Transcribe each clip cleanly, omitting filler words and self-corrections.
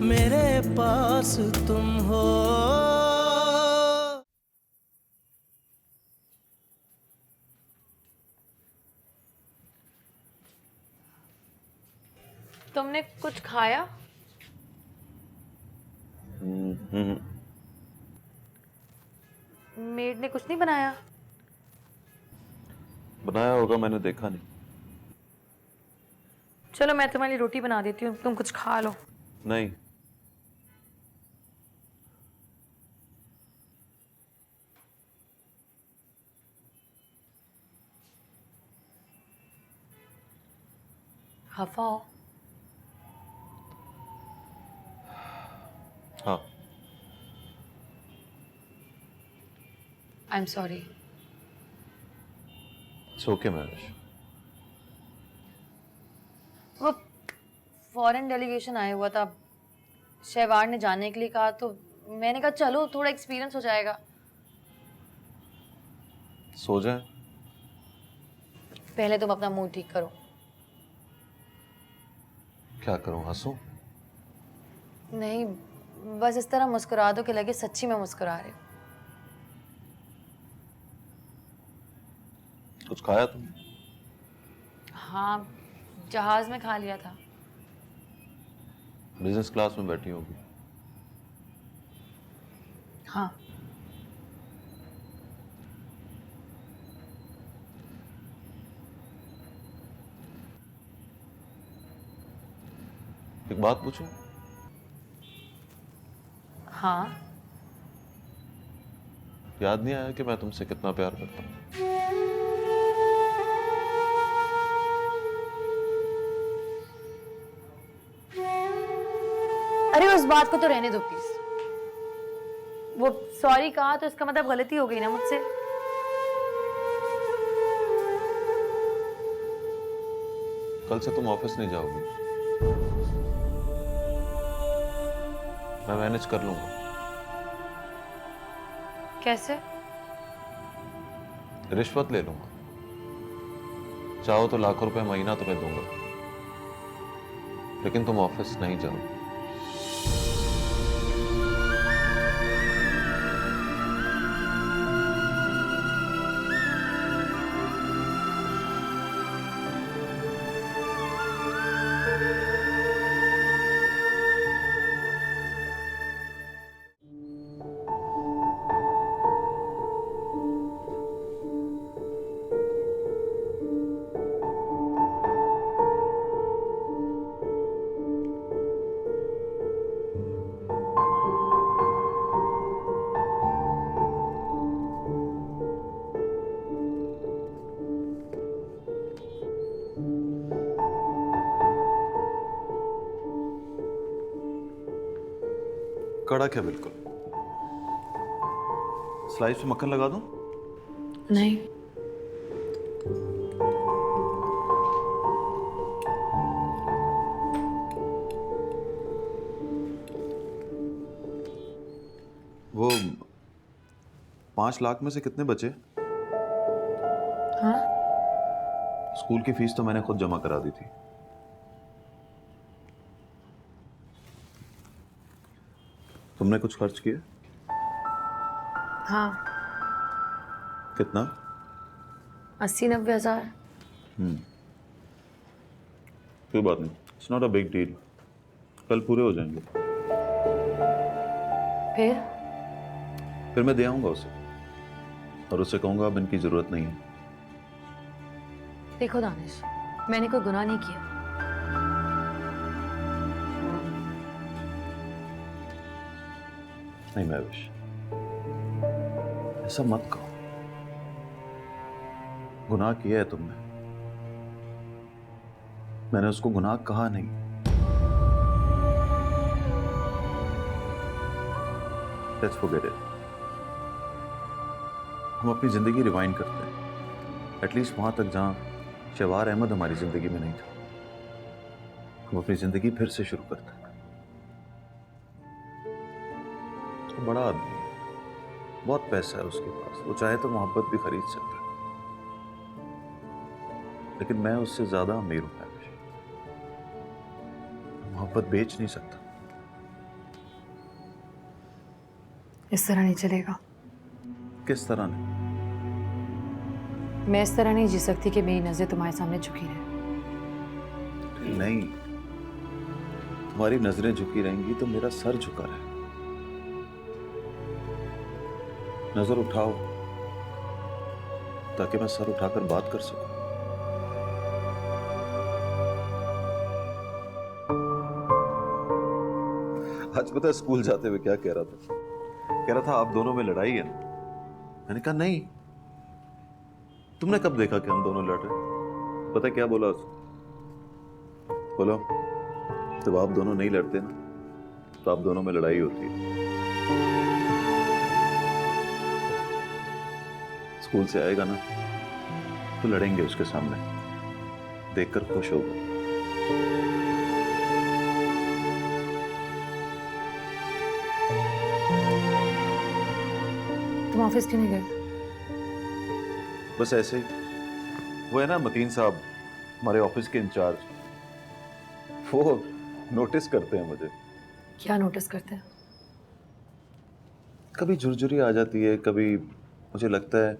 मेरे पास तुम हो। तुमने कुछ खाया? मेड ने कुछ नहीं बनाया? बनाया होगा, मैंने देखा नहीं। चलो मैं तुम्हारे लिए रोटी बना देती हूँ, तुम कुछ खा लो। नहीं। हफा हो। हाँ। I am sorry. It's okay Mahwish. वो फॉरेन डेलीगेशन आया हुआ था, शहवार ने जाने के लिए कहा, तो मैंने कहा चलो थोड़ा एक्सपीरियंस हो जाएगा। सो जाए। पहले तुम अपना मूड ठीक करो। क्या करूं, हंसूं? नहीं, बस इस तरह मुस्कुरा दो कि लगे सच्ची में मुस्कुरा रहे हो। कुछ खाया तुमने? हाँ, जहाज में खा लिया था। बिजनेस क्लास में बैठी होगी। हाँ। एक बात पूछूं? हाँ। याद नहीं आया कि मैं तुमसे कितना प्यार करता हूं? अरे उस बात को तो रहने दो प्लीज। वो सॉरी कहा तो इसका मतलब गलती हो गई ना मुझसे। कल से तुम ऑफिस नहीं जाओगी। मैं मैनेज कर लूंगा। कैसे? रिश्वत ले लूंगा। चाहो तो लाखों रुपए महीना तुम्हें दूंगा, लेकिन तुम ऑफिस नहीं जाओ। कड़क है बिल्कुल। स्लाइस पे मक्खन लगा दूं? नहीं। वो 5 लाख में से कितने बचे? हाँ। स्कूल की फीस तो मैंने खुद जमा करा दी थी। तुमने कुछ खर्च किया? हाँ। कितना? 80-90 हजार। कोई बात नहीं, it's not a big deal. कल पूरे हो जाएंगे। फिर मैं दे आऊंगा उसे, और उससे कहूंगा अब इनकी जरूरत नहीं है। देखो दानिश, मैंने कोई गुनाह नहीं किया। नहीं महवेश, ऐसा मत कहो। गुनाह किया है तुमने, मैंने उसको गुनाह कहा नहीं। Let's forget it. हम अपनी जिंदगी रिवाइंड करते हैं, एटलीस्ट वहां तक जहां शहवार अहमद हमारी जिंदगी में नहीं था। हम अपनी जिंदगी फिर से शुरू करते हैं। वो बड़ा आदमी है, बहुत पैसा है उसके पास, वो चाहे तो मोहब्बत भी खरीद सकता है, लेकिन मैं उससे ज्यादा अमीर हूं महवेश। मोहब्बत बेच नहीं सकता। इस तरह नहीं चलेगा। किस तरह नहीं? मैं इस तरह नहीं जी सकती कि मेरी नजर तुम्हारे सामने झुकी रहे। नहीं, तुम्हारी नजरें झुकी रहेंगी तो मेरा सर झुका रहे। नजर उठाओ ताकि मैं सर उठाकर बात कर सकूं। आज पता है स्कूल जाते हुए क्या कह रहा था? कह रहा था आप दोनों में लड़ाई है ना। मैंने कहा नहीं, तुमने कब देखा कि हम दोनों लड़ रहे? पता है क्या बोला उसने? बोला जब आप दोनों नहीं लड़ते ना तो आप दोनों में लड़ाई होती है। स्कूल से आएगा ना तो लड़ेंगे उसके सामने, देखकर खुश होगा। तुम ऑफिस क्यों नहीं गए? बस ऐसे ही। वो है ना मतीन साहब, हमारे ऑफिस के इंचार्ज, वो नोटिस करते हैं मुझे। क्या नोटिस करते हैं? कभी झुरझुरी आ जाती है, कभी मुझे लगता है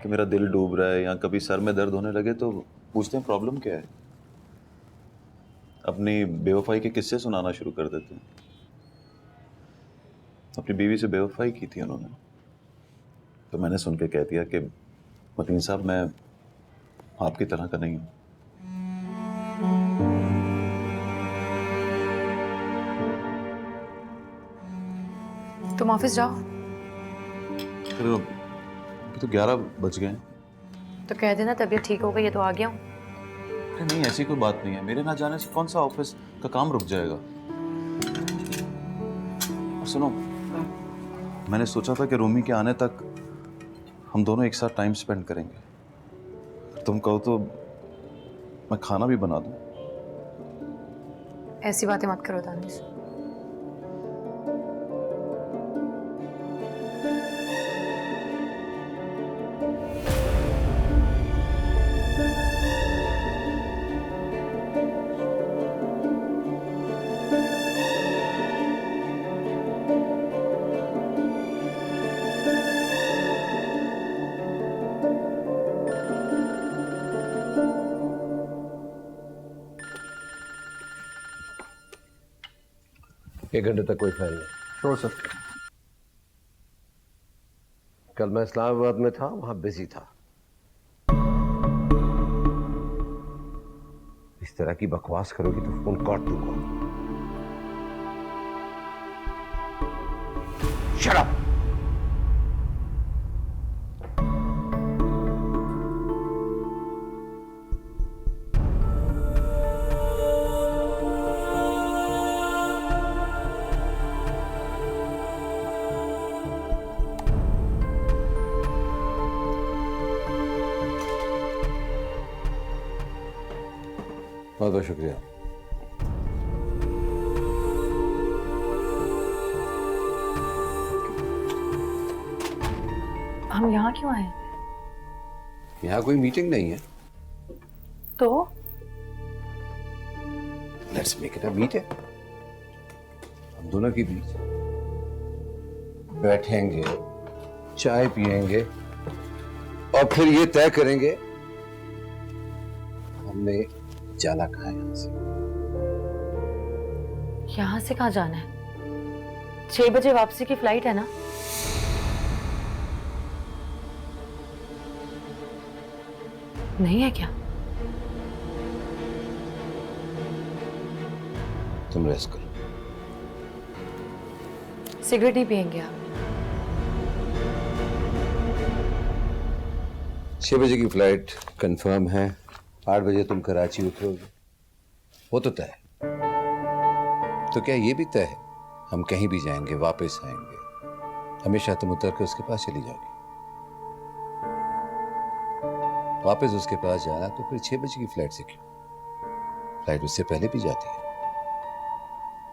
कि मेरा दिल डूब रहा है, या कभी सर में दर्द होने लगे तो पूछते हैं प्रॉब्लम क्या है। अपनी बेवफाई के किस्से सुनाना शुरू कर देते हैं। अपनी बीवी से बेवफाई की थी उन्होंने, तो मैंने सुन के कह दिया कि मतीन साहब मैं आपकी तरह का नहीं हूं। तुम ऑफिस जाओ। फिर अभी तो 11 बज गए हैं। तो कह देना तबीयत ठीक हो गई है तो आ गया हूँ। अरे नहीं, ऐसी कोई बात नहीं है। मेरे ना जाने से कौन सा ऑफिस का काम रुक जाएगा। और सुनो, मैंने सोचा था कि रूमी के आने तक हम दोनों एक साथ टाइम स्पेंड करेंगे। तुम कहो तो मैं खाना भी बना दूं। ऐसी बातें मत करो दानिश। एक घंटे तक कोई फाइल नहीं। Sure sir. कल मैं इस्लामाबाद में था, वहां बिजी था। इस तरह की बकवास करोगी तो फोन काट दूंगा। Shut up. बहुत बहुत शुक्रिया। हम यहाँ क्यों आए? यहां कोई मीटिंग नहीं है। तो let's make it a meeting. हम दोनों के बीच बैठेंगे, चाय पिएंगे और फिर ये तय करेंगे हमने जाना कहाँ है यहां से। यहाँ से कहाँ जाना है? 6 बजे वापसी की फ्लाइट है ना? नहीं है क्या? तुम रेस्ट करो। सिगरेट नहीं पियेंगे आप? 6 बजे की फ्लाइट कंफर्म है। 8 बजे तुम कराची उतरोगे, वो तो तय है। तो क्या ये भी तय है हम कहीं भी जाएंगे वापस आएंगे, हमेशा तुम उतर के उसके पास चली जाओगी? वापस उसके पास जाना तो फिर 6 बजे की फ्लाइट से क्यों? फ्लाइट उससे पहले भी जाती है।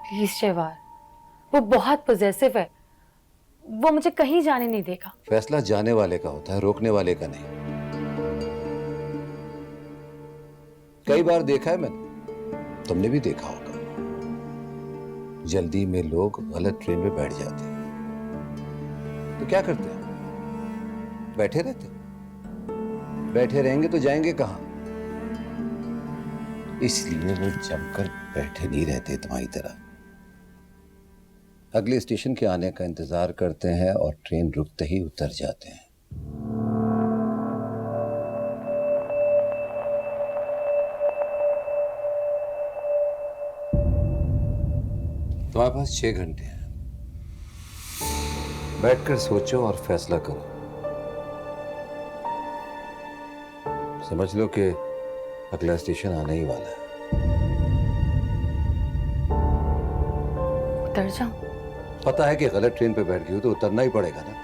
प्लीज शेवार, वो बहुत पॉजेसिव है। वो मुझे कहीं जाने नहीं देगा। फैसला जाने वाले का होता है, रोकने वाले का नहीं। कई बार देखा है मैंने, तुमने भी देखा होगा। जल्दी में लोग गलत ट्रेन में बैठ जाते हैं। तो क्या करते हैं? बैठे रहते? बैठे रहेंगे तो जाएंगे कहां? इसलिए वो जमकर बैठे नहीं रहते तुम्हारी तरह। अगले स्टेशन के आने का इंतजार करते हैं और ट्रेन रुकते ही उतर जाते हैं। तुम्हारे पास 6 घंटे हैं। बैठकर सोचो और फैसला करो। समझ लो कि अगला स्टेशन आने ही वाला है। उतर जाओ। पता है कि गलत ट्रेन पे बैठ गई हो तो उतरना ही पड़ेगा ना।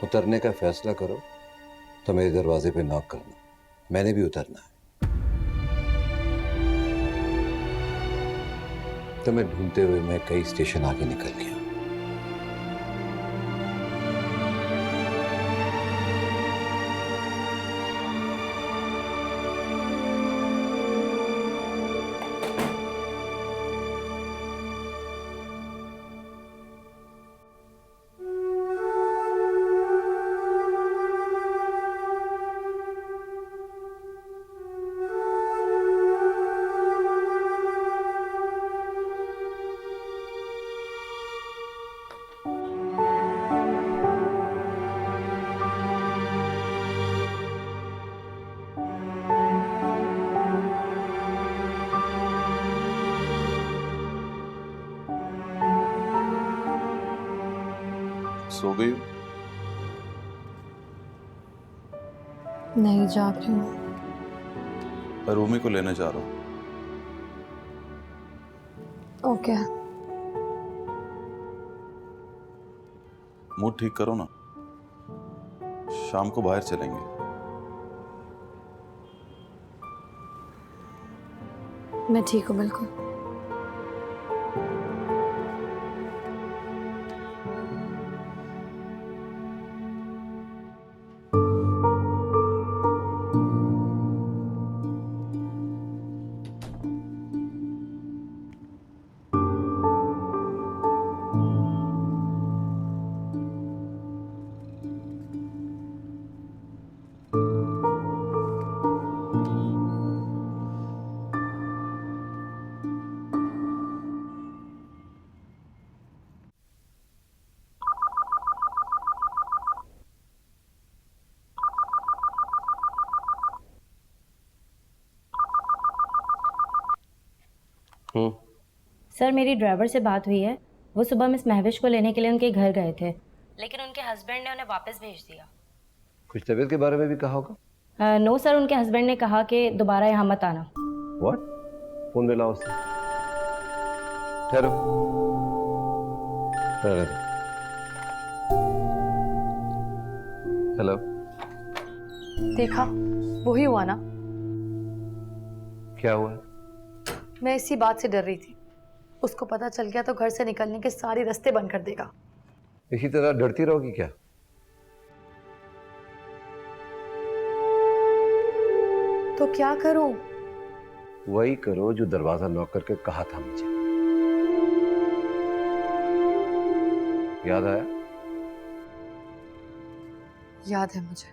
उतरने का फैसला करो तो मेरे दरवाजे पे नॉक करना। मैंने भी उतरना है। तुम्हें ढूंढते हुए मैं कई स्टेशन आगे निकल गया। सो गई हो? नहीं, जाग रही हूँ। मैं रूमी को लेने जा रहा हूँ। ओके। मूड ठीक करो ना, शाम को बाहर चलेंगे। मैं ठीक हूँ बिल्कुल। सर, मेरी ड्राइवर से बात हुई है। वो सुबह मिस महविश को लेने के लिए उनके घर गए थे, लेकिन उनके हस्बैंड ने उन्हें वापस भेज दिया। कुछ तबीयत के बारे में भी कहा होगा? नो सर, उनके हस्बैंड ने कहा कि दोबारा यहाँ मत आना। व्हाट? फोन मिला उससे? ठहरो ठहरो। हेलो। देखा, वही हुआ ना। क्या हुआ? मैं इसी बात से डर रही थी। उसको पता चल गया तो घर से निकलने के सारे रास्ते बंद कर देगा। इसी तरह डरती रहोगी क्या? तो क्या करूं? वही करो जो दरवाजा नॉक करके कहा था मुझे। याद आया? याद है मुझे,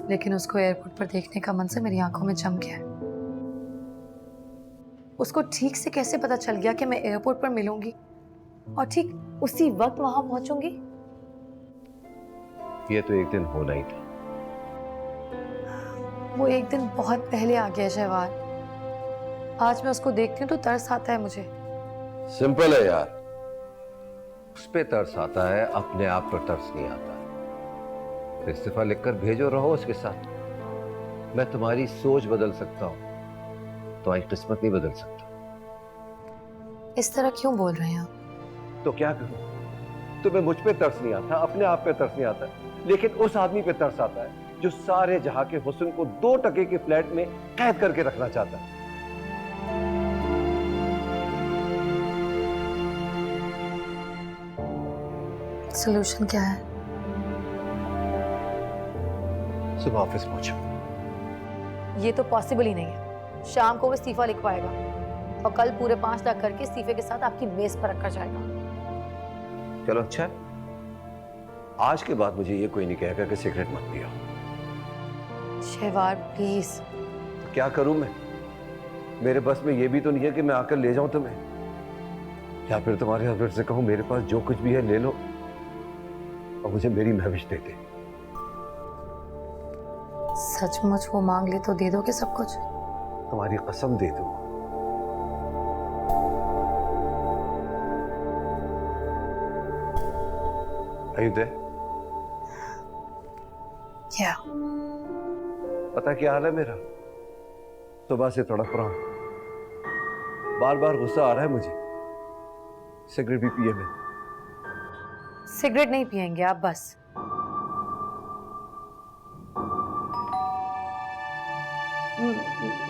लेकिन उसको एयरपोर्ट पर देखने का मंजर मेरी आंखों में जम गया है। उसको ठीक से कैसे पता चल गया कि मैं एयरपोर्ट पर मिलूंगी और ठीक उसी वक्त वहां पहुंचूंगी? ये तो एक दिन होना ही था। वो एक दिन बहुत पहले आ गया शहवाज। आज मैं उसको देखती हूँ तो तरस आता है मुझे। सिंपल है यार, उस पे तरस आता है, अपने आप पर तरस नहीं आता। इस्तीफा लिखकर भेजो, रहो उसके साथ। मैं तुम्हारी सोच बदल सकता हूँ, तुम्हारी किस्मत नहीं बदल सकता। इस तरह क्यों बोल रहे हैं आप? तो क्या करूं? तुम्हें मुझ पे तरस नहीं आता, अपने आप पे तरस नहीं आता, लेकिन उस आदमी पे तरस आता है जो सारे जहां के हुस्न को 2 टके के फ्लैट में कैद करके रखना चाहता है। सॉल्यूशन क्या है? सुबह ऑफिस पहुंचो। ये तो पॉसिबल ही नहीं है। शाम को वो इस्तीफा लिखवाएगा। और कल पूरे 5 लाख करके इस्तीफे के साथ आपकी मेज पर रखा जाएगा। चलो अच्छा है, आज के बाद मुझे ये कोई नहीं कहेगा कि सिगरेट मत पियो। शहवार प्लीज। तो क्या करूं मैं? मेरे बस में ये भी तो नहीं है कि मैं आकर ले जाऊं तुम्हें, या फिर तुम्हारे हस्बैंड से कहूं मेरे पास जो कुछ भी है ले लो और मुझे मेरी महविश दे दे। सचमुच वो मांग ले तो दे दो कि सब कुछ? तुम्हारी कसम दे दूं। Are you there? क्या? पता क्या हाल है मेरा? सुबह से तड़प रहा हूं, बार बार गुस्सा आ रहा है मुझे। सिगरेट भी पिए मैं। सिगरेट नहीं पिएंगे आप बस।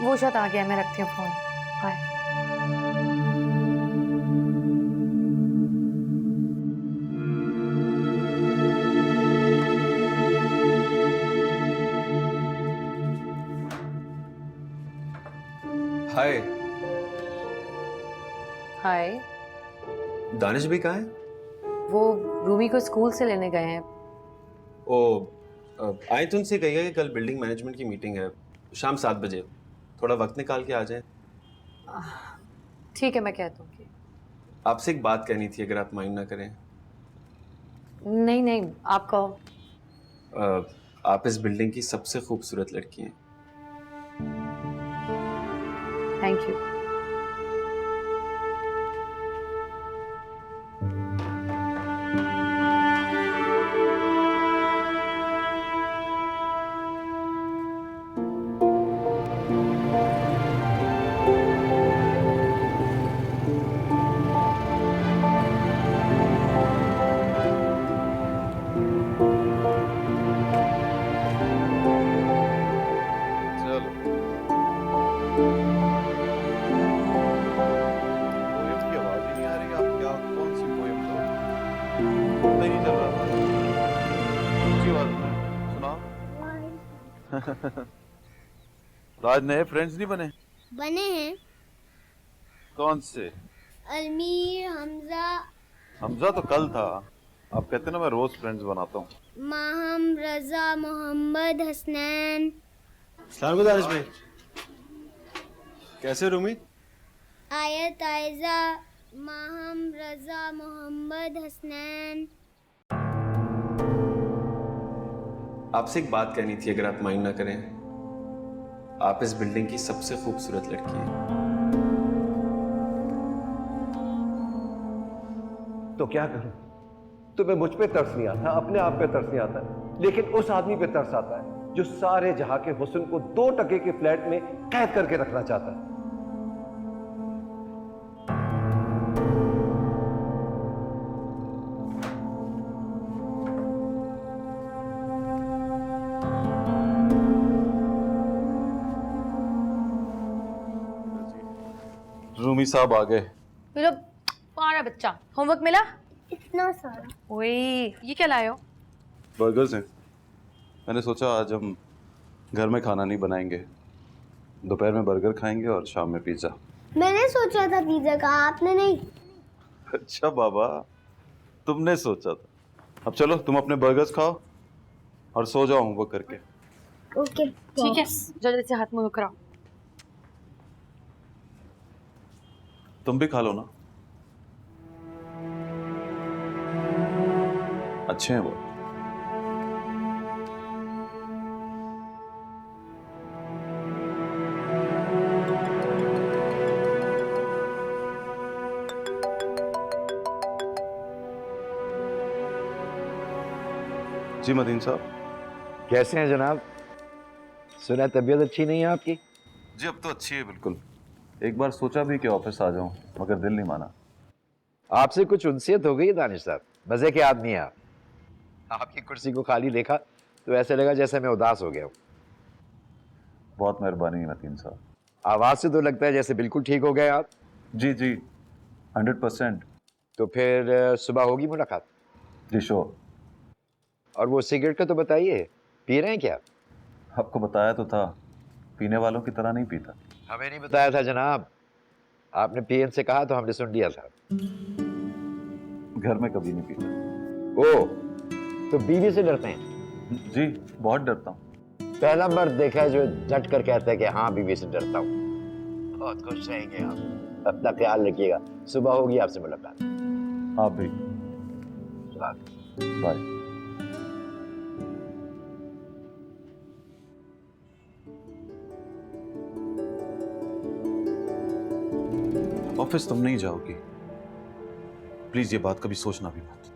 वो शायद आ गया, मैं रखती हूँ फोन। बाय। हाय। हाय। दानिश भी कहाँ है? वो रूमी को स्कूल से लेने गए हैं। ओ, आयतुन से कहिए कि कल बिल्डिंग मैनेजमेंट की मीटिंग है, शाम 7 बजे। थोड़ा वक्त निकाल के आ जाएं। ठीक है, मैं कहता हूँ कि आपसे एक बात कहनी थी, अगर आप माइंड ना करें। नहीं नहीं, आप कहो। आप इस बिल्डिंग की सबसे खूबसूरत लड़की हैं। Thank you. राज, नए फ्रेंड्स नहीं बने? बने हैं। कौन से? अलमीर, हमजा। हमजा तो कल था। आप कहते ना मैं रोज फ्रेंड्स बनाता हूँ। माहम, रजा, मोहम्मद, हसनैन। सलाम दानिश भाई, कैसे रूमी? आयत, आयजा, माहम, रजा, मोहम्मद, हसनैन। आपसे एक बात कहनी थी, अगर आप माइंड ना करें। आप इस बिल्डिंग की सबसे खूबसूरत लड़की हैं। तो क्या करूं? तुम्हें मुझ पे तरस नहीं आता, अपने आप पे तरस नहीं आता, लेकिन उस आदमी पे तरस आता है जो सारे जहां के हुस्न को 2 टके के फ्लैट में कैद करके रखना चाहता है। रूमी साहब आ गए। मेरा पारा बच्चा, होमवर्क मिला? इतना सारा। ओए, ये क्या लाए हो? बर्गर्स हैं। मैंने सोचा आज हम घर में खाना नहीं बनाएंगे, दोपहर में बर्गर खाएंगे और शाम में पिज्जा। मैंने सोचा था पिज्जा का, आपने नहीं। अच्छा बाबा, तुमने सोचा था। अब चलो तुम अपने बर्गर्स खाओ और सो जाओ होमवर्क करके। ओके ठीक है, जल्दी से हाथ मुंह कराओ। तुम भी खा लो ना, अच्छे हैं वो। जी मदीन साहब। कैसे हैं जनाब? सुना तबीयत अच्छी नहीं है आपकी? जी अब तो अच्छी है बिल्कुल। एक बार सोचा भी कि ऑफिस आ जाऊं, मगर दिल नहीं माना। आपसे कुछ उनसियत हो गई है दानिश साहब, मजे के आदमी हैं आप। आपकी कुर्सी को खाली देखा तो ऐसे लगा जैसे मैं उदास हो गया हूँ। बहुत मेहरबानी मदीन साहब। आवाज से तो लगता है जैसे बिल्कुल ठीक हो गए आप। जी जी 100%। तो फिर सुबह होगी मुलाकात? जी श्योर। और वो सिगरेट का तो बताइए, पी रहे हैं क्या? आपको बताया तो था, पीने वालों की तरह नहीं पीता। हमें नहीं बताया था जनाब। आपने पीएन से कहा तो हमने सुन लिया था। घर में कभी नहीं पीता। ओ, तो बीवी से डरते हैं? जी बहुत डरता हूँ। पहला मर्द देखा है जो डट कर कहता है कि हाँ बीवी से डरता हूँ। बहुत खुश रहेंगे आप, अपना ख्याल रखिएगा। सुबह होगी आपसे मुलाकात। आप भी। बाय। ऑफिस तुम नहीं जाओगी? प्लीज ये बात कभी सोचना भी मत।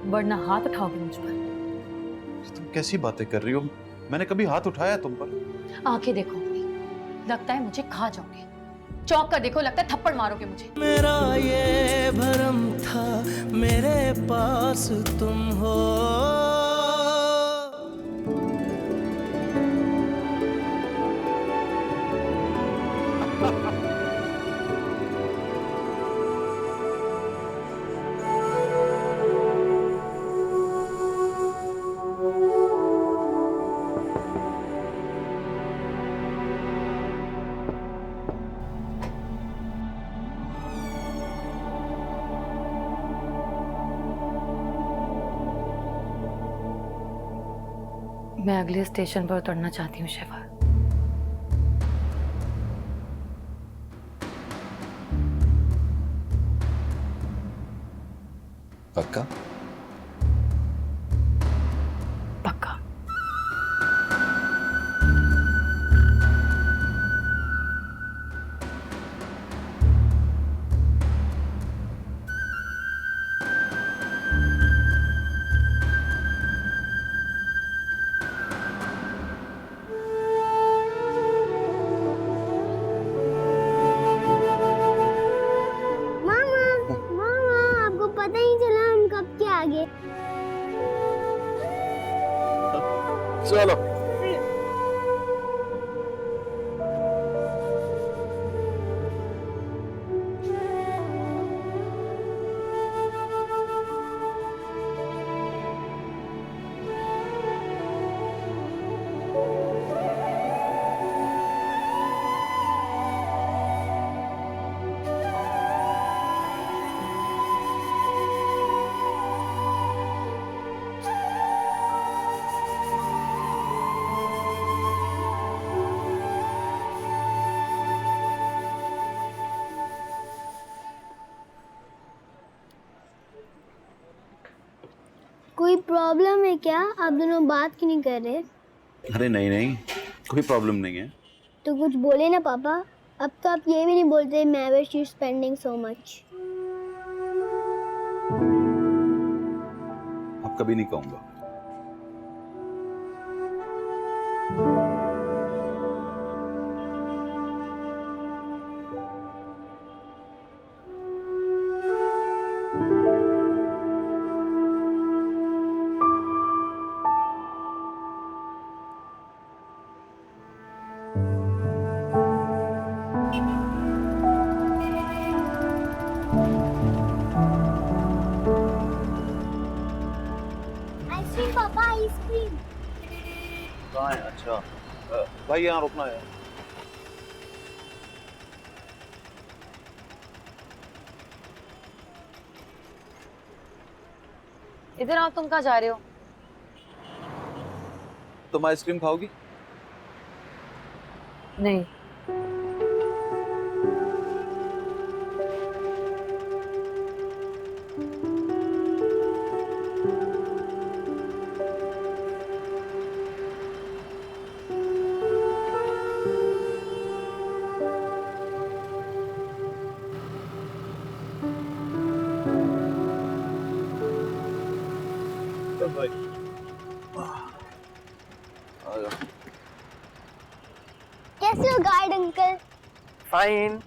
वरना हाथ उठाओगे मुझ पर? तुम कैसी बातें कर रही हो? मैंने कभी हाथ उठाया तुम पर? आंखें देखो, लगता है मुझे खा जाओगे। चौंक कर देखो, लगता है थप्पड़ मारोगे मुझे। मेरा ये भरम था मेरे पास तुम हो। मैं अगले स्टेशन पर उतरना चाहती हूँ शेफा। पक्का? पक्का। पता ही चला हम कब के आ गए। चलो। कोई प्रॉब्लम है क्या? आप दोनों बात क्यों नहीं कर रहे? अरे नहीं नहीं, कोई प्रॉब्लम नहीं है। तो कुछ बोले ना पापा। अब तो आप ये भी नहीं बोलते Mahwish you spending so much. अब कभी नहीं कहूंगा। आइसक्रीम पापा, आइसक्रीम। कहाँ है? अच्छा भाई यहाँ रुकना है। इधर आओ, तुम कहाँ जा रहे हो? तुम आइसक्रीम खाओगी? नहीं। भाई कैसे हो गार्ड अंकल? फाइन।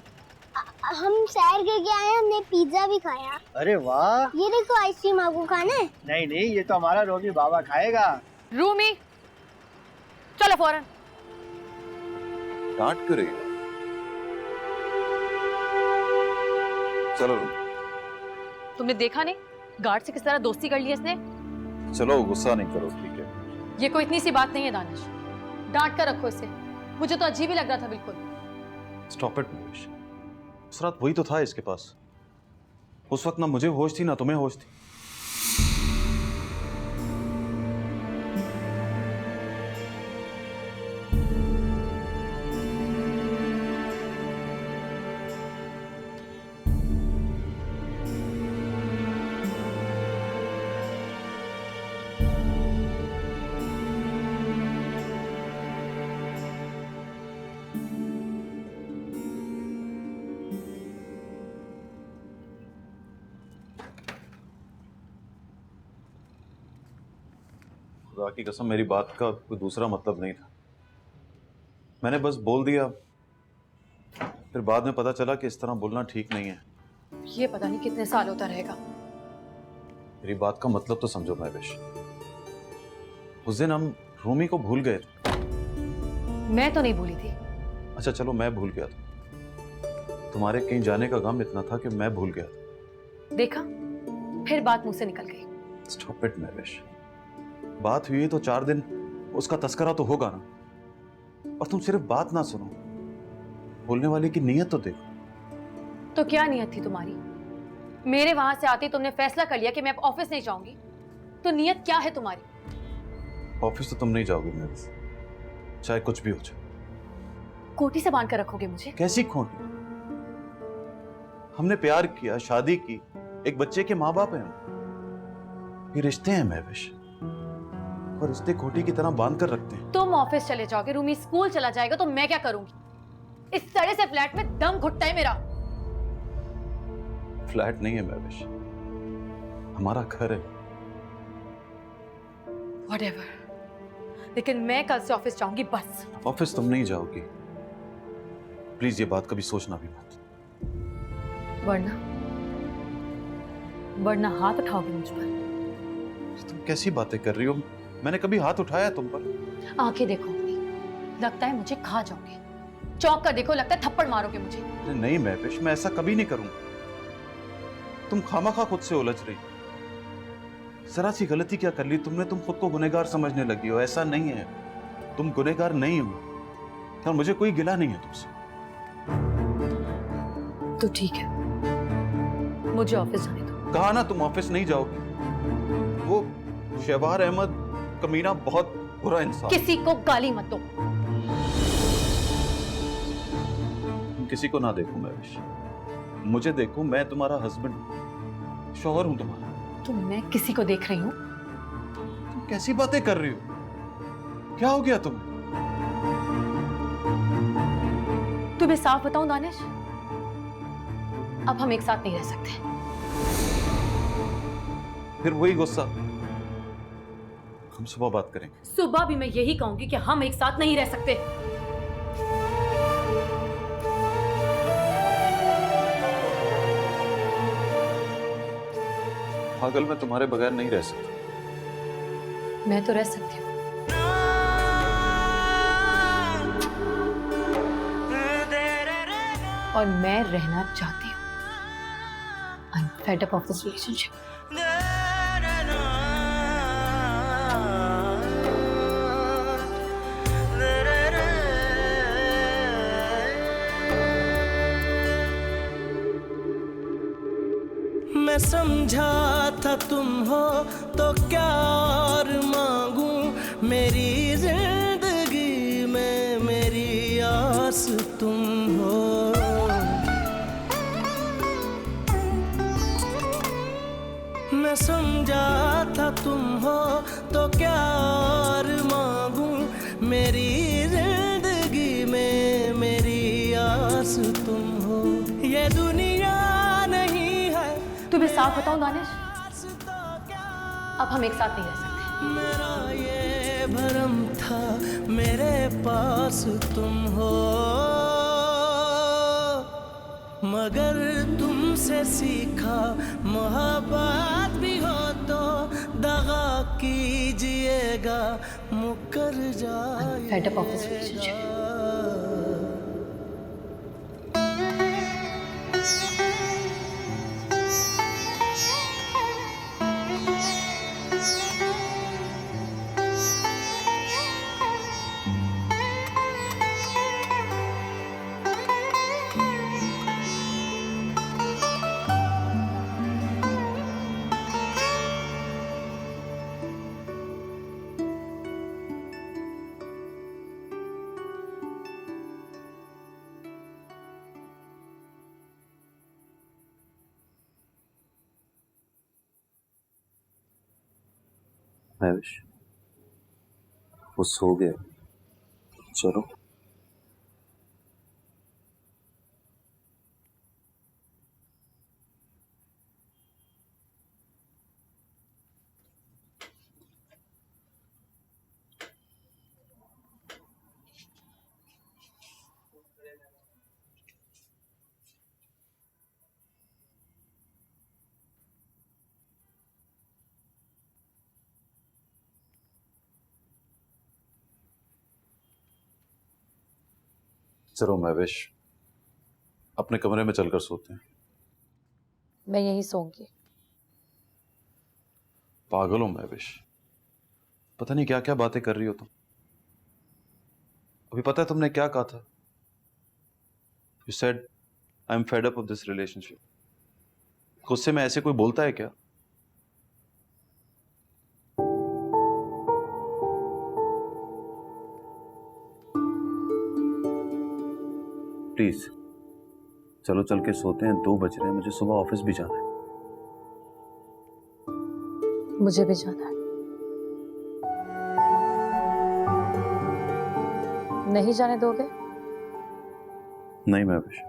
हम सैर करके आए, हमने पिज्जा भी खाया। अरे वाह। ये देखो आइसक्रीम, आपको खाना है? नहीं नहीं, ये तो हमारा रोमी बाबा खाएगा। रूमी, चलो फौरन। डांट क्यों रही है? चलो। तुमने देखा नहीं गार्ड से किस तरह दोस्ती कर ली इसने? चलो गुस्सा नहीं करो, ठीक है? ये कोई इतनी सी बात नहीं है दानिश, डांट कर रखो इसे। मुझे तो अजीब ही लग रहा था बिल्कुल। Stop it Mahesh. उस रात वही तो था इसके पास। उस वक्त ना मुझे होश थी ना तुम्हें होश थी। खुदा की कसम मेरी बात का कोई दूसरा मतलब नहीं था। मैंने बस बोल दिया, फिर बाद में पता चला कि इस तरह बोलना ठीक नहीं है। ये पता नहीं कितने साल होता रहेगा। मेरी बात का मतलब तो समझो महविश। उस दिन हम रूमी को भूल गए थे। मैं तो नहीं भूली थी। अच्छा चलो मैं भूल गया था। तुम्हारे कहीं जाने का गम इतना था कि मैं भूल गया था। देखा, फिर बात मुंह से निकल गई। Stop it Mahvish. बात हुई तो 4 दिन उसका तस्करा तो होगा ना। और तुम सिर्फ बात ना सुनो, बोलने वाले की नीयत तो देखो। तो क्या नीयत थी तुम्हारी? मेरे वहां से आते तुमने फैसला कर लिया कि मैं अब ऑफिस नहीं जाऊंगी। तो नीयत क्या है तुम्हारी? ऑफिस तो तुम नहीं जाओगे महविश, चाहे कुछ भी हो जाए। कोठी से बांध कर रखोगे मुझे? कैसी खोटी? हमने प्यार किया, शादी की, एक बच्चे के माँ बाप हैं हम। ये रिश्ते हैं महविश, और रिश्ते खोटी की तरह बांध कर रखते हैं। तुम ऑफिस चले जाओगे, रूमी स्कूल चला जाएगा, तो मैं क्या करूंगी? इस सड़े से फ्लैट में दम घुटता है मेरा। फ्लैट नहीं है महविश, हमारा घर है। Whatever. लेकिन मैं कल से ऑफिस जाऊंगी बस। ऑफिस तुम नहीं जाओगी। प्लीज ये बात कभी सोचना भी मत। वरना हाथ उठाओगे मुझ पर। तुम कैसी बातें कर रही हो? मैंने कभी हाथ उठाया तुम पर? आंखें देखो, लगता है मुझे खा जाओगे। चौंक कर देखो, लगता है थप्पड़ मारोगे मुझे। नहीं महविश, मैं ऐसा कभी नहीं करूंगा। तुम खामखा खुद से उलझ रही। जरा सी गलती क्या कर ली तुमने? तुम खुद को गुनहगार समझने लगी हो। ऐसा नहीं है, तुम गुनहगार नहीं हो, और मुझे कोई गिला नहीं है तुमसे। तो ठीक है, मुझे ऑफिस जाने दो। कहा ना तुम ऑफिस नहीं जाओगे। वो शहबार अहमद कमीना बहुत बुरा इंसान। किसी को गाली मत दो। तुम किसी को ना देखो महविश, मुझे देखो। मैं तुम्हारा हस्बैंड हूं, शौहर हूं तुम्हारा। तो मैं किसी को देख रही हूँ? तुम कैसी बातें कर रही हो? क्या हो गया तुम्हें? तुम्हें साफ बताऊं दानिश, अब हम एक साथ नहीं रह सकते। फिर वही गुस्सा। हम सुबह बात करेंगे। सुबह भी मैं यही कहूंगी कि हम एक साथ नहीं रह सकते। पागल, मैं तुम्हारे बगैर नहीं रह सकता। मैं तो रह सकती हूँ। और मैं रहना चाहती हूँ। I'm fed up of this relationship. मैं समझा था तुम हो तो क्या और मांगू। मेरी जिंदगी में मेरी आस तुम हो। मैं समझा था तुम हो तो क्या और मांगू। मेरी जिंदगी में मेरी आस तुम हो। ये दुनिया तुम्हें साफ बताऊं दानिश, अब हम एक साथ नहीं रह सकते। मेरा ये भरम था मेरे पास तुम हो, मगर तुमसे सीखा मोहब्बत भी हो तो दगा कीजिएगा मुकर जाए। Fed up of this relationship. Mahwish, वो सो गया, चलो। चलो महविश, अपने कमरे में चलकर सोते हैं। मैं यहीं सोऊंगी। पागल हो महविश, पता नहीं क्या क्या बातें कर रही हो तुम। अभी पता है तुमने क्या कहा था? You said I am fed up of this relationship. गुस्से में ऐसे कोई बोलता है क्या? प्लीज चलो, चल के सोते हैं। 2 बज रहे हैं, मुझे सुबह ऑफिस भी जाना है। मुझे भी जाना है। नहीं जाने दोगे? नहीं महविश,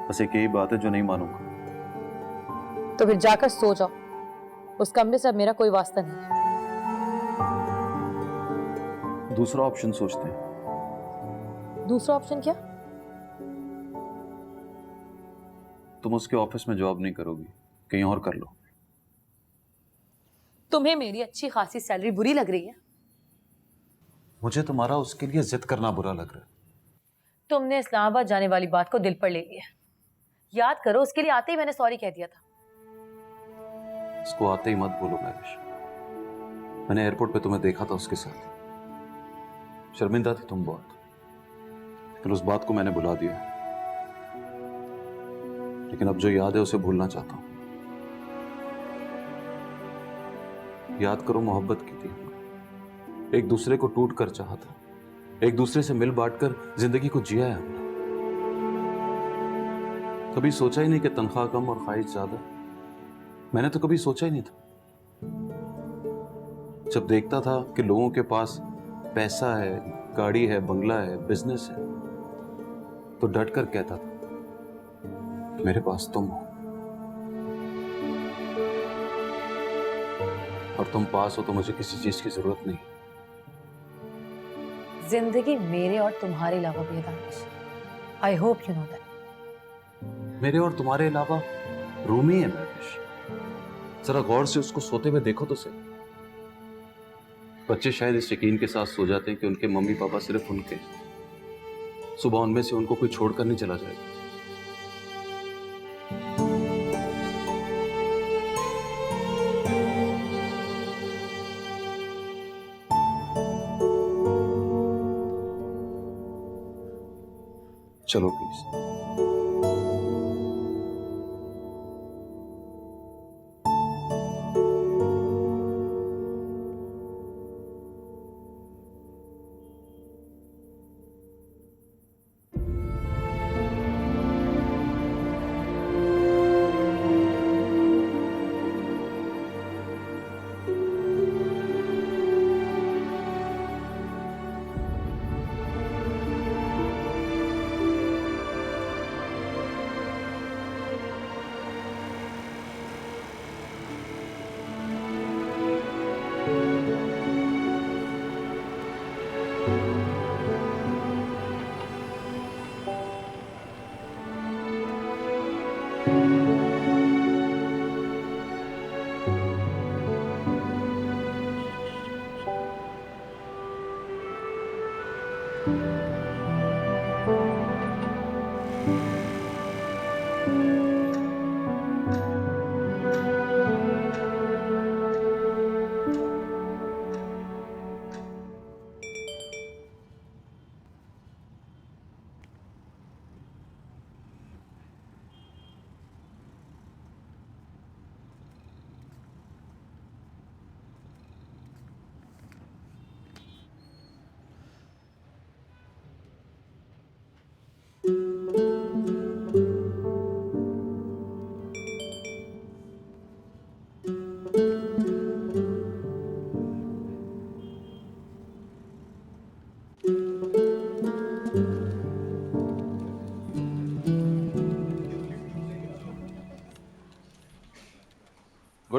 बस एक यही बात है जो नहीं मानूंगा। तो फिर जाकर सो जाओ। उस कमरे से अब मेरा कोई वास्ता नहीं है। दूसरा ऑप्शन सोचते हैं। दूसरा ऑप्शन क्या? तुम उसके ऑफिस में जॉब नहीं करोगी, कहीं और कर लो। तुम्हें मेरी अच्छी खासी सैलरी बुरी लग रही है? मुझे तुम्हारा उसके लिए जिद करना बुरा लग रहा है। तुमने इस्लामाबाद जाने वाली बात को दिल पर ले लिया। याद करो, उसके लिए आते ही मैंने सॉरी कह दिया था। उसको आते ही मत बोलो महविश। मैंने एयरपोर्ट पे तुम्हें देखा था उसके साथ। शर्मिंदा थी तुम बहुत, लेकिन उस बात को मैंने भुला दिया। लेकिन अब जो याद है उसे भूलना चाहता हूं। याद करो, मोहब्बत की थी, एक दूसरे को टूट कर चाहा था, एक दूसरे से मिल बांट कर जिंदगी को जिया है हमने। कभी सोचा ही नहीं कि तनख्वाह कम और ख्वाहिश ज्यादा। मैंने तो कभी सोचा ही नहीं था। जब देखता था कि लोगों के पास पैसा है, गाड़ी है, बंगला है, बिजनेस है, तो डट कर कहता था मेरे पास तुम हो, और तुम पास हो तो मुझे किसी चीज की जरूरत नहीं। जिंदगी मेरे और तुम्हारे अलावा भी है Danish. I hope you know that. मेरे और तुम्हारे अलावा रूमी है महविश। जरा गौर से उसको सोते हुए देखो तो सही। बच्चे शायद इस यकीन के साथ सो जाते हैं कि उनके मम्मी पापा सिर्फ उनके, सुबह उनमें से उनको कोई छोड़कर नहीं चला जाएगा। चलो प्लीज।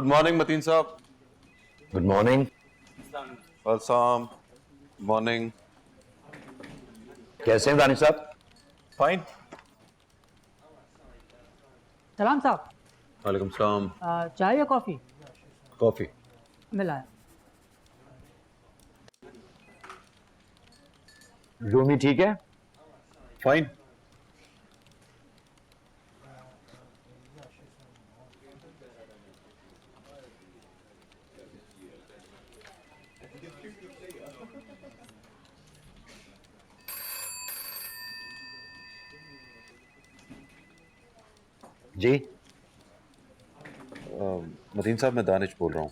गुड मॉर्निंग मतीन साहब। Good morning. अस्सलाम मॉर्निंग। कैसे हैं दानिश साहब? फाइन। सलाम साहब। वालेकुम सलाम। चाय या कॉफ़ी? कॉफी। मिला। रूमी ठीक है? फाइन। जी मतीन साहब, मैं दानिश बोल रहा हूँ।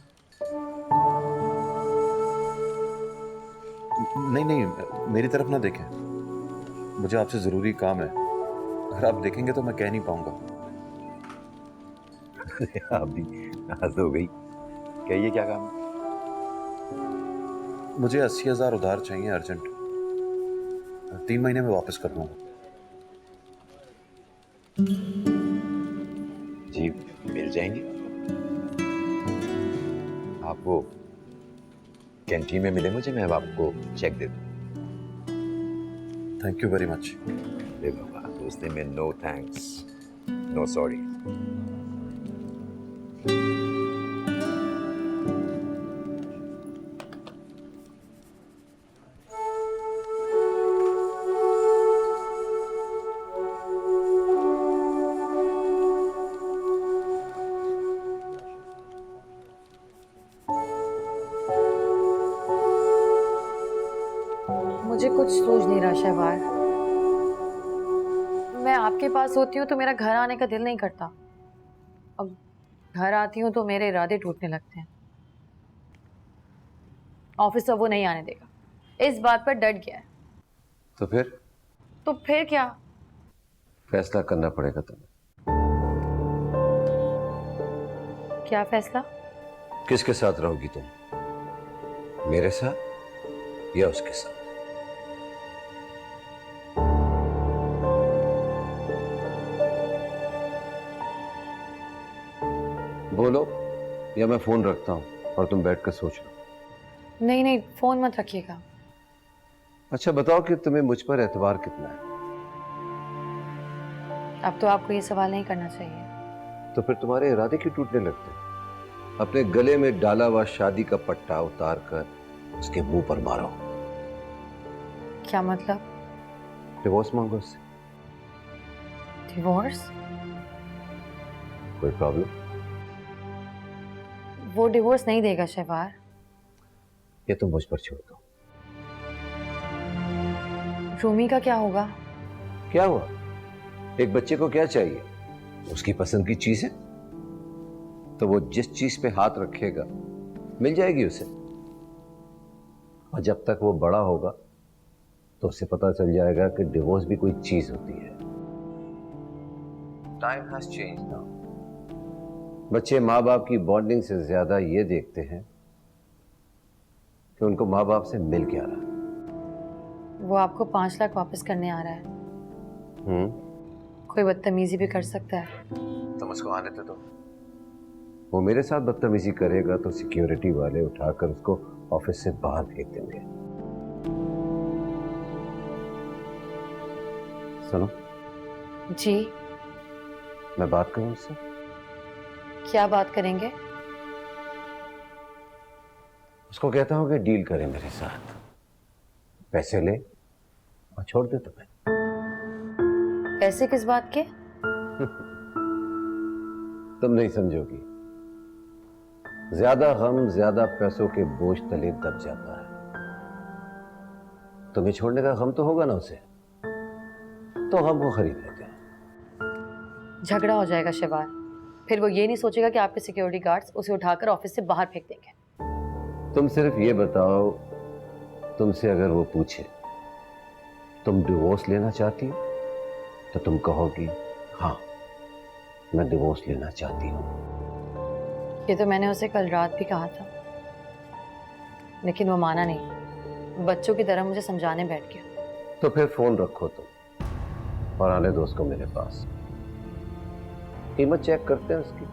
नहीं नहीं, मेरी तरफ ना देखें, मुझे आपसे ज़रूरी काम है। अगर आप देखेंगे तो मैं कह नहीं पाऊंगा। आप भी हद हो गई। कहिए क्या काम है? मुझे 80,000 उधार चाहिए अर्जेंट। 3 महीने में वापस कर दूंगा। जी मिल जाएंगे। आपको कैंटीन में मिले मुझे, मैं आपको चेक दे दूँ। Thank you very much. अरे बाबा, दोस्ती में नो थैंक्स नो सॉरी। मुझे कुछ सूझ नहीं रहा शहवार। मैं आपके पास होती हूँ तो मेरा घर आने का दिल नहीं करता। अब घर आती हूँ तो मेरे इरादे टूटने लगते हैं। ऑफिस तो वो नहीं आने देगा, इस बात पर डट गया है। तो फिर क्या? फैसला करना पड़ेगा तुम्हें। क्या फैसला? किसके साथ रहोगी तुम, मेरे साथ या उसके साथ? बोलो, या मैं फोन रखता हूं और तुम बैठकर सोच लो। नहीं नहीं, फोन मत रखिएगा। अच्छा बताओ कि तुम्हें मुझ पर एतबार कितना है? अब तो आपको ये सवाल नहीं करना चाहिए। तो फिर तुम्हारे इरादे क्यों टूटने लगते हैं? अपने गले में डाला हुआ शादी का पट्टा उतार कर उसके मुंह पर मारो। क्या मतलब? डिवोर्स मांगो उससे। डिवोर्स? कोई प्रॉब्लम? वो डिवोर्स नहीं देगा शहवार। ये तो मुझ पर छोड़ दो। रूमी का क्या होगा? क्या हुआ? एक बच्चे को क्या चाहिए? उसकी पसंद की चीज है तो वो जिस चीज पे हाथ रखेगा मिल जाएगी उसे। और जब तक वो बड़ा होगा तो उसे पता चल जाएगा कि डिवोर्स भी कोई चीज होती है। Time has changed now. बच्चे माँ बाप की बॉन्डिंग से ज्यादा ये देखते हैं कि उनको माँ बाप से मिल क्या रहा। वो आपको 5 लाख वापस करने आ रहा है। कोई बदतमीजी भी कर सकता है। तुम उसको आने तो दो। वो मेरे साथ बदतमीजी करेगा तो सिक्योरिटी वाले उठाकर उसको ऑफिस से बाहर फेंक देंगे। सुनो जी। मैं बात करूं उससे? क्या बात करेंगे? उसको कहता हूं कि डील करे मेरे साथ, पैसे ले और छोड़ दे तुम्हें। पैसे किस बात के? तुम नहीं समझोगी। ज्यादा गम ज्यादा पैसों के बोझ तले दब जाता है। तुम्हें छोड़ने का गम तो होगा ना उसे, तो गम को खरीद लेते हैं। झगड़ा हो जाएगा शिवार। फिर वो ये नहीं सोचेगा कि आपके सिक्योरिटी गार्ड्स उसे उठाकर ऑफिस से बाहर फेंक देंगे। तुम सिर्फ ये बताओ, तुमसे अगर वो पूछे तुम डिवोर्स लेना चाहती हो तो तुम कहोगी हाँ मैं डिवोर्स लेना चाहती हूँ। ये तो मैंने उसे कल रात भी कहा था, लेकिन वो माना नहीं। बच्चों की तरह मुझे समझाने बैठ गया। तो फिर फोन रखो तुम और आने दो उसको मेरे पास। कीमत चेक करते हैं उसकी,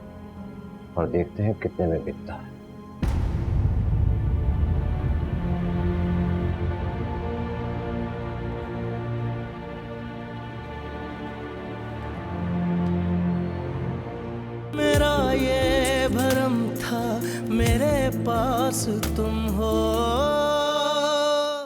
और देखते हैं कितने में बिकता है। मेरा ये भरम था मेरे पास तुम हो,